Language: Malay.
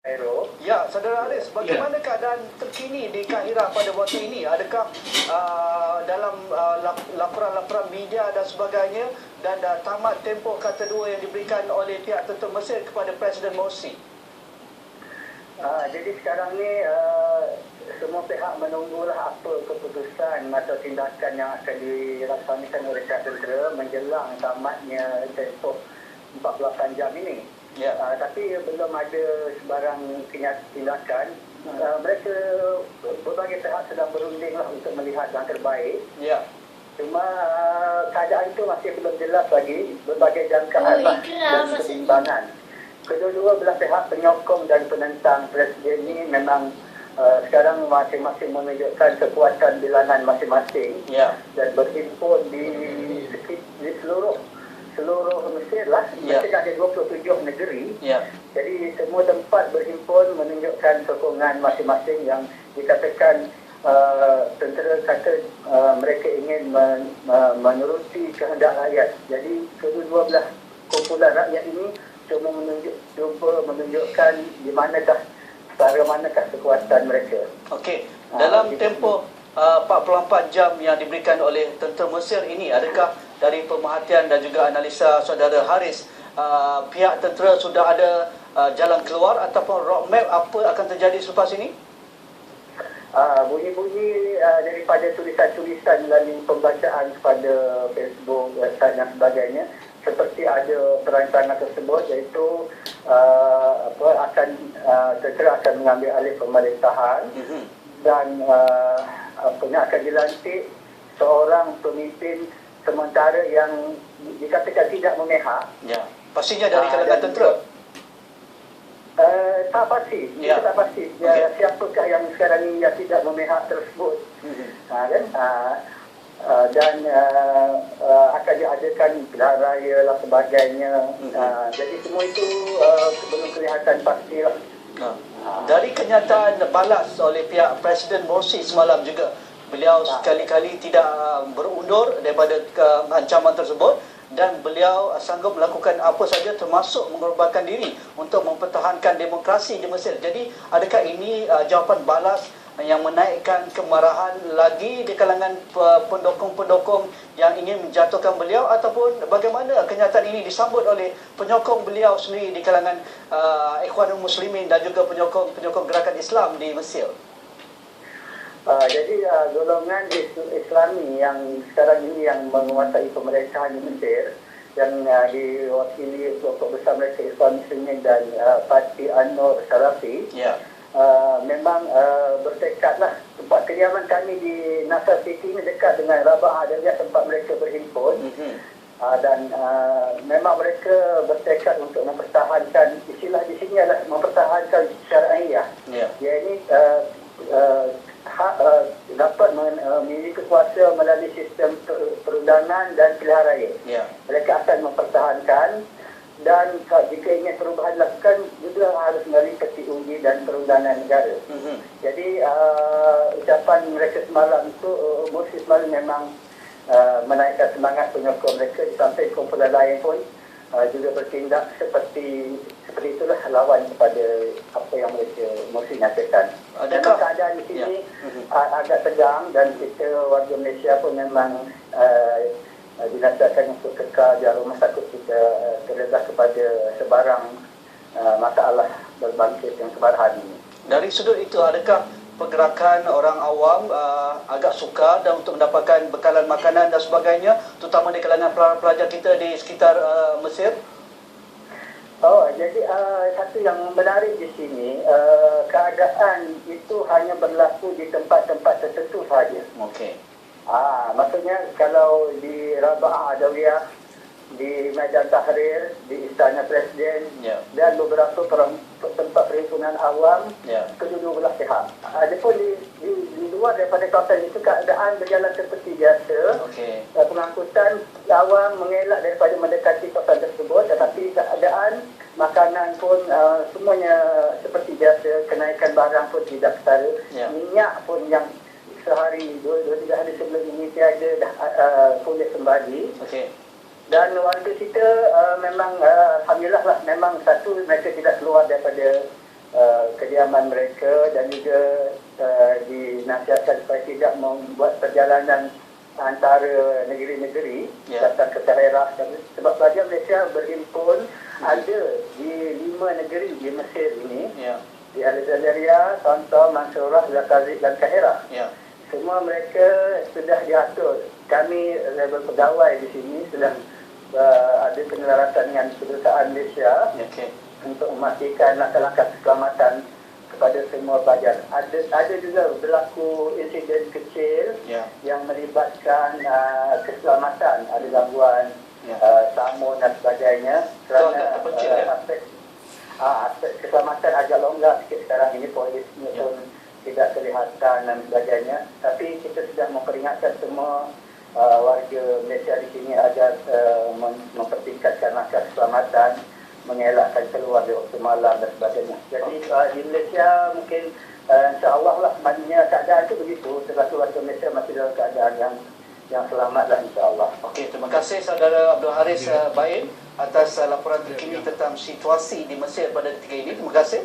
Aero. Ya, Saudara Haris, bagaimana keadaan terkini di Kahirah pada waktu ini? Adakah dalam laporan-laporan media dan sebagainya dan tamat tempoh kata dua yang diberikan oleh pihak tentera Mesir kepada Presiden Morsi? Jadi sekarang ni semua pihak menunggulah apa keputusan atau tindakan yang akan dilaksanakan oleh pihak tentera menjelang tamatnya tempoh 48 jam ini. Ya. Tapi belum ada sebarang tindakan. Mereka berbagai pihak sedang berundinglah untuk melihat yang terbaik. Ya. Cuma keadaan itu masih belum jelas lagi. Berbagai jangkaan dan keseimbangan. Kedua-dua belah pihak penyokong dan penentang presiden ini memang sekarang masing-masing menunjukkan kekuatan bilangan masing-masing. Ya. Dan berhimpun di seluruh Mesir lah. Ya. Mesir ada 27 negeri. Ya. Jadi semua tempat berhimpun menunjukkan sokongan masing-masing yang dikatakan tentera kata mereka ingin menuruti kehendak rakyat. Jadi kedua-dua belah kumpulan rakyat ini cuba menunjukkan di manakah kekuatan mereka. Okey, dalam tempoh 44 jam yang diberikan oleh tentera Mesir ini, adakah dari pemerhatian dan juga analisa Saudara Haris, pihak tentera sudah ada jalan keluar ataupun roadmap apa akan terjadi selepas ini? Bunyi-bunyi daripada tulisan-tulisan melalui pembacaan kepada Facebook, website dan sebagainya, seperti ada perancangan tersebut iaitu tentera akan mengambil alih pemerintahan dan akan dilantik seorang pemimpin sementara yang dikatakan tidak memihak. Ya, pastinya dari kalangan tentera. Tak pasti, Ya. tak pasti. Okay. Siapakah yang sekarang ini yang tidak memihak tersebut? Dan akan diadakan pilihan raya dan sebagainya. Jadi semua itu belum kelihatan pastilah. Dari kenyataan balas oleh pihak Presiden Morsi semalam juga, beliau sekali-kali tidak berundur daripada ancaman tersebut dan beliau sanggup melakukan apa saja termasuk mengorbankan diri untuk mempertahankan demokrasi di Mesir. Jadi adakah ini jawapan balas yang menaikkan kemarahan lagi di kalangan pendukung-pendukung yang ingin menjatuhkan beliau, ataupun bagaimana kenyataan ini disambut oleh penyokong beliau sendiri di kalangan Ikhwanul Muslimin dan juga penyokong gerakan Islam di Mesir? Jadi golongan Islami yang sekarang ini yang menguasai pemerintahan di Mesir yang diwakili kelompok besar mereka Ikhwan Muslimin dan Parti An-Nur Salafi, memang bertekadlah. Tempat kediaman kami di Nasr City ini dekat dengan Rabah Adawiyah, tempat mereka berhimpun. Dan memang mereka bertekad untuk mempertahankan, istilah di sini adalah mempertahankan syariah. Ia ini dapat memiliki kuasa melalui sistem perundangan dan pilihan raya. Mereka akan mempertahankan, dan jika ingin perubahan dilakukan juga harus melalui peti uji dan perundangan negara. Jadi ucapan mereka semalam itu, Morsi semalam memang menaikkan semangat penyokong mereka. Di samping kumpulan lain pun juga bertindak seperti itulah, lawan kepada apa yang mereka Morsi nyatakan. Memang keadaan di sini agak tegang, dan kita warga Malaysia pun memang dinasihatkan untuk kekal di rumah takut kita terdedah kepada sebarang masalah berbangkit yang kemarahan ini. Dari sudut itu, adakah pergerakan orang awam agak sukar dan untuk mendapatkan bekalan makanan dan sebagainya, terutama di kalangan pelajar kita di sekitar Mesir? Jadi satu yang menarik di sini, keadaan itu hanya berlaku di tempat-tempat tertentu sahaja. Okey. Maksudnya kalau di Rabah Adawiyah, di Medan Tahrir, di Istana Presiden, dan beberapa tempat perhimpunan awam, kedua-dua belah pihak. Adapun di luar daripada kawasan itu, keadaan berjalan seperti biasa. Pengangkutan awam mengelak daripada mendekati kawasan tersebut, tetapi keadaan makanan pun semuanya seperti biasa. Kenaikan barang pun tidak ketara. Minyak pun yang sehari, 2-3 hari sebelum ini tiada, dah pulih kembali. Dan warga kita memang alhamdulillah lah, memang satu, mereka tidak keluar daripada kediaman mereka dan juga dinasihatkan supaya tidak membuat perjalanan antara negeri-negeri datang ke Tahrirah. Sebab pelajar Malaysia berhimpun ada di 5 negeri di Mesir ini, di Alexandria, Tonton, Mansurah, Zaказik dan Tahrirah. Semua mereka sudah diatur. Kami level pegawai di sini sudah ada penyelaratan dengan Kedutaan Malaysia untuk memastikan langkah-langkah keselamatan kepada semua pelajar. Ada juga berlaku insiden kecil yang melibatkan keselamatan, ada gangguan samun dan sebagainya. Kerana aspek keselamatan agak longgar sikit sekarang ini, polisnya pun tidak kelihatan dan sebagainya. Tapi kita sudah memperingatkan semua warga Malaysia di sini agar mempertingkatkan langkah keselamatan, mengelakkan keluar di waktu malam dan sebagainya. Jadi di Malaysia mungkin insya-Allah lah maknanya keadaan itu begitu. Sebab warga Malaysia masih dalam keadaan yang selamat lah insya-Allah. Okey, terima kasih saudara Abdul Haris Bain atas laporan terkini tentang situasi di Mesir pada ketika ini. Terima kasih.